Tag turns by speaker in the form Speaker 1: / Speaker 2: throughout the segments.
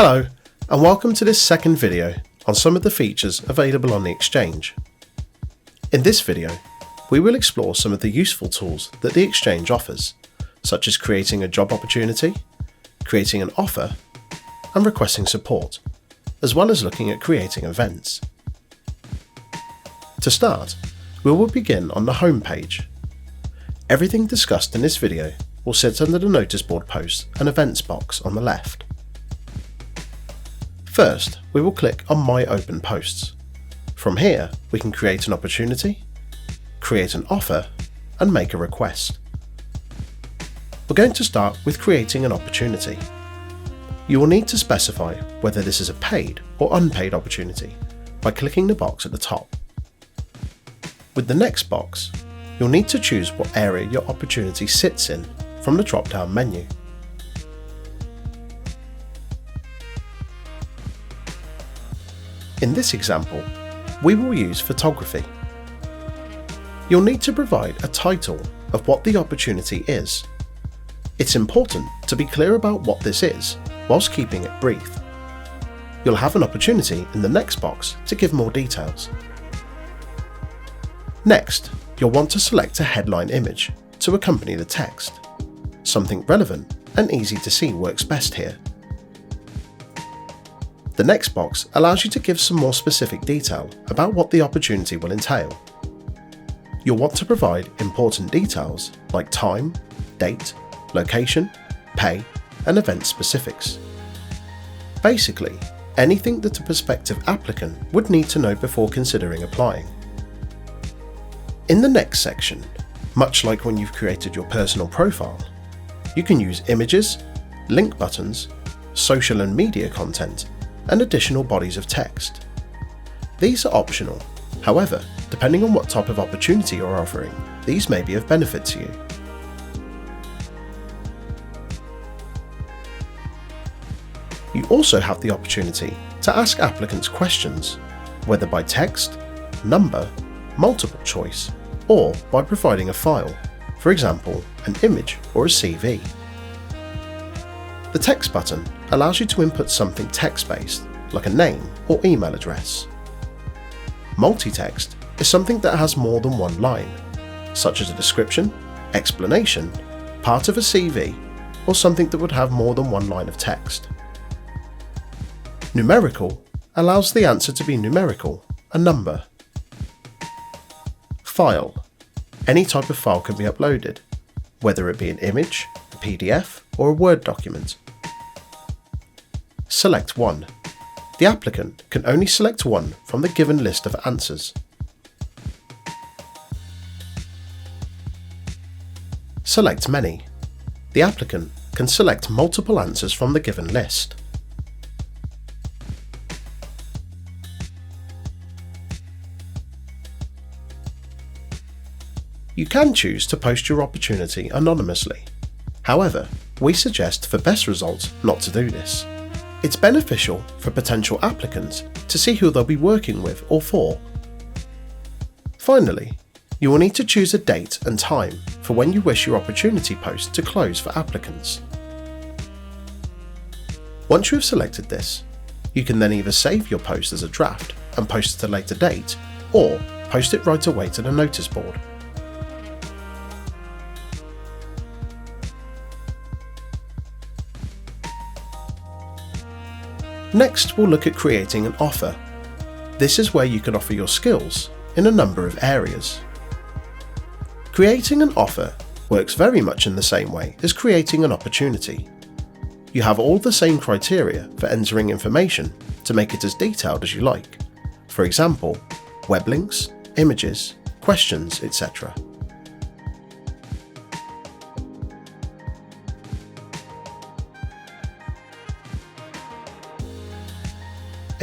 Speaker 1: Hello, and welcome to this second video on some of the features available on the Exchange. In this video, we will explore some of the useful tools that the Exchange offers, such as creating a job opportunity, creating an offer, and requesting support, as well as looking at creating events. To start, we will begin on the home page. Everything discussed in this video will sit under the notice board posts and events box on the left. First, we will click on My Open Posts. From here, we can create an opportunity, create an offer, and make a request. We're going to start with creating an opportunity. You will need to specify whether this is a paid or unpaid opportunity by clicking the box at the top. With the next box, you'll need to choose what area your opportunity sits in from the drop-down menu. In this example, we will use photography. You'll need to provide a title of what the opportunity is. It's important to be clear about what this is, whilst keeping it brief. You'll have an opportunity in the next box to give more details. Next, you'll want to select a headline image to accompany the text. Something relevant and easy to see works best here. The next box allows you to give some more specific detail about what the opportunity will entail. You'll want to provide important details like time, date, location, pay, and event specifics. Basically, anything that a prospective applicant would need to know before considering applying. In the next section, much like when you've created your personal profile, you can use images, link buttons, social and media content, and additional bodies of text. These are optional. However, depending on what type of opportunity you're offering, these may be of benefit to you. You also have the opportunity to ask applicants questions, whether by text, number, multiple choice, or by providing a file, for example, an image or a CV. The text button allows you to input something text-based, like a name or email address. Multi-text is something that has more than one line, such as a description, explanation, part of a CV, or something that would have more than one line of text. Numerical allows the answer to be numerical, a number. File. Any type of file can be uploaded, whether it be an image, a PDF, or a Word document. Select one. The applicant can only select one from the given list of answers. Select many. The applicant can select multiple answers from the given list. You can choose to post your opportunity anonymously. However, we suggest for best results not to do this. It's beneficial for potential applicants to see who they'll be working with or for. Finally, you will need to choose a date and time for when you wish your opportunity post to close for applicants. Once you have selected this, you can then either save your post as a draft and post at a later date, or post it right away to the notice board. Next, we'll look at creating an offer. This is where you can offer your skills in a number of areas. Creating an offer works very much in the same way as creating an opportunity. You have all the same criteria for entering information to make it as detailed as you like. For example, web links, images, questions, etc.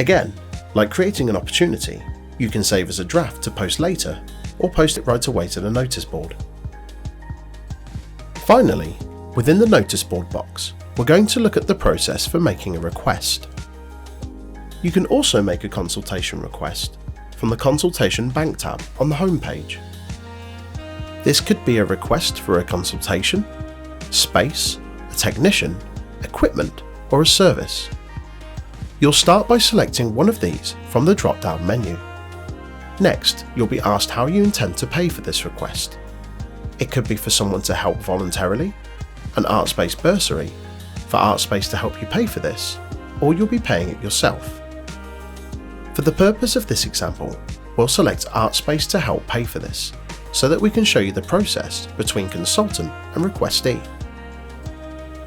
Speaker 1: Again, like creating an opportunity, you can save as a draft to post later, or post it right away to the notice board. Finally, within the notice board box, we're going to look at the process for making a request. You can also make a consultation request from the Consultation Bank tab on the home page. This could be a request for a consultation, space, a technician, equipment, or a service. You'll start by selecting one of these from the drop-down menu. Next, you'll be asked how you intend to pay for this request. It could be for someone to help voluntarily, an Artspace bursary, for Artspace to help you pay for this, or you'll be paying it yourself. For the purpose of this example, we'll select Artspace to help pay for this, so that we can show you the process between consultant and requestee.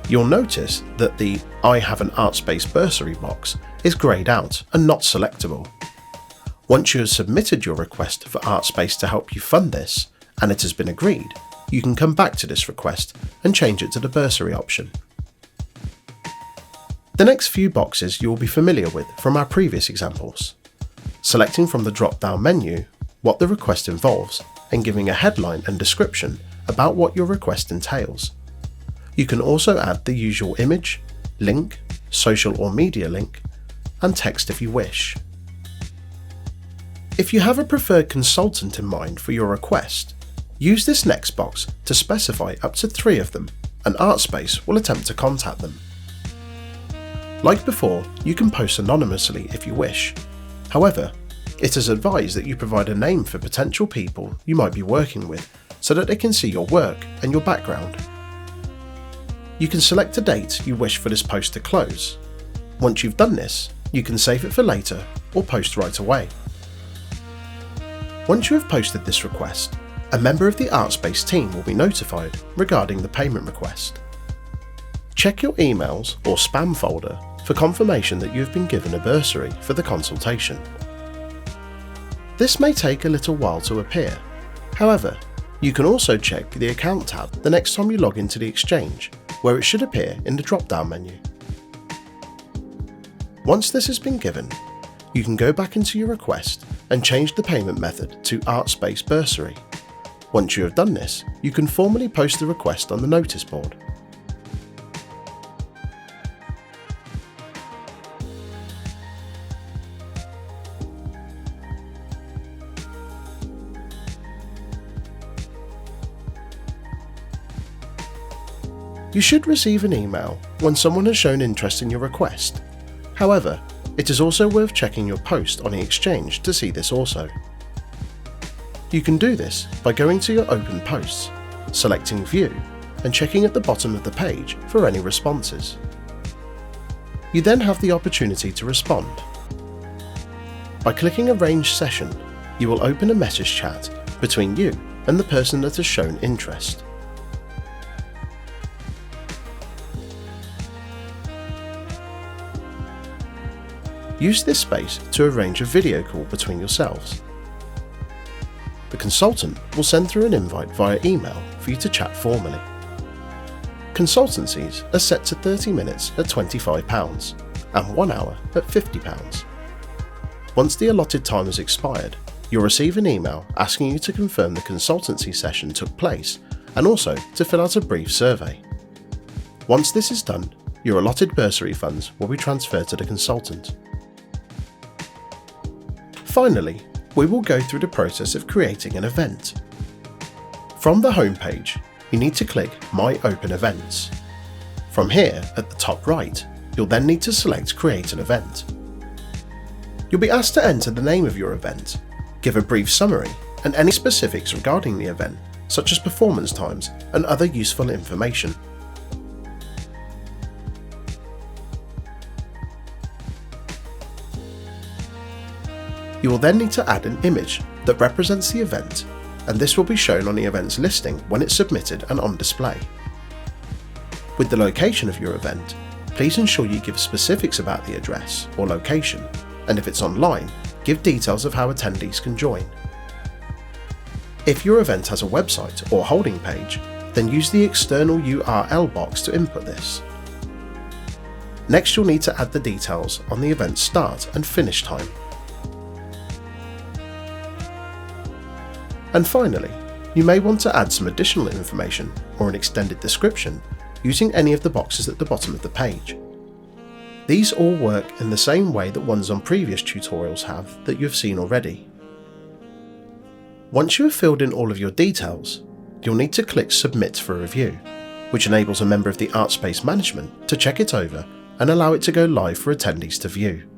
Speaker 1: You'll notice that the I have an Artspace bursary box is greyed out and not selectable. Once you have submitted your request for Artspace to help you fund this, and it has been agreed, you can come back to this request and change it to the bursary option. The next few boxes you will be familiar with from our previous examples. Selecting from the drop-down menu what the request involves and giving a headline and description about what your request entails. You can also add the usual image, link, social or media link, and text if you wish. If you have a preferred consultant in mind for your request, use this next box to specify up to 3 of them, and Artspace will attempt to contact them. Like before, you can post anonymously if you wish. However, it is advised that you provide a name for potential people you might be working with so that they can see your work and your background. You can select a date you wish for this post to close. Once you've done this, you can save it for later or post right away. Once you have posted this request, a member of the Artspace team will be notified regarding the payment request. Check your emails or spam folder for confirmation that you have been given a bursary for the consultation. This may take a little while to appear. However, you can also check the Account tab the next time you log into the Exchange, where it should appear in the drop-down menu. Once this has been given, you can go back into your request and change the payment method to Artspace Bursary. Once you have done this, you can formally post the request on the notice board. You should receive an email when someone has shown interest in your request. However, it is also worth checking your post on the Exchange to see this also. You can do this by going to your open posts, selecting View, and checking at the bottom of the page for any responses. You then have the opportunity to respond. By clicking Arrange Session, you will open a message chat between you and the person that has shown interest. Use this space to arrange a video call between yourselves. The consultant will send through an invite via email for you to chat formally. Consultancies are set to 30 minutes at £25 and 1 hour at £50. Once the allotted time has expired, you'll receive an email asking you to confirm the consultancy session took place and also to fill out a brief survey. Once this is done, your allotted bursary funds will be transferred to the consultant. Finally, we will go through the process of creating an event. From the home page, you need to click My Open Events. From here, at the top right, you'll then need to select Create an Event. You'll be asked to enter the name of your event, give a brief summary, and any specifics regarding the event, such as performance times and other useful information. You will then need to add an image that represents the event, and this will be shown on the event's listing when it's submitted and on display. With the location of your event, please ensure you give specifics about the address or location, and if it's online, give details of how attendees can join. If your event has a website or holding page, then use the external URL box to input this. Next, you'll need to add the details on the event's start and finish time. And finally, you may want to add some additional information or an extended description using any of the boxes at the bottom of the page. These all work in the same way that ones on previous tutorials have that you have seen already. Once you have filled in all of your details, you'll need to click Submit for review, which enables a member of the Artspace management to check it over and allow it to go live for attendees to view.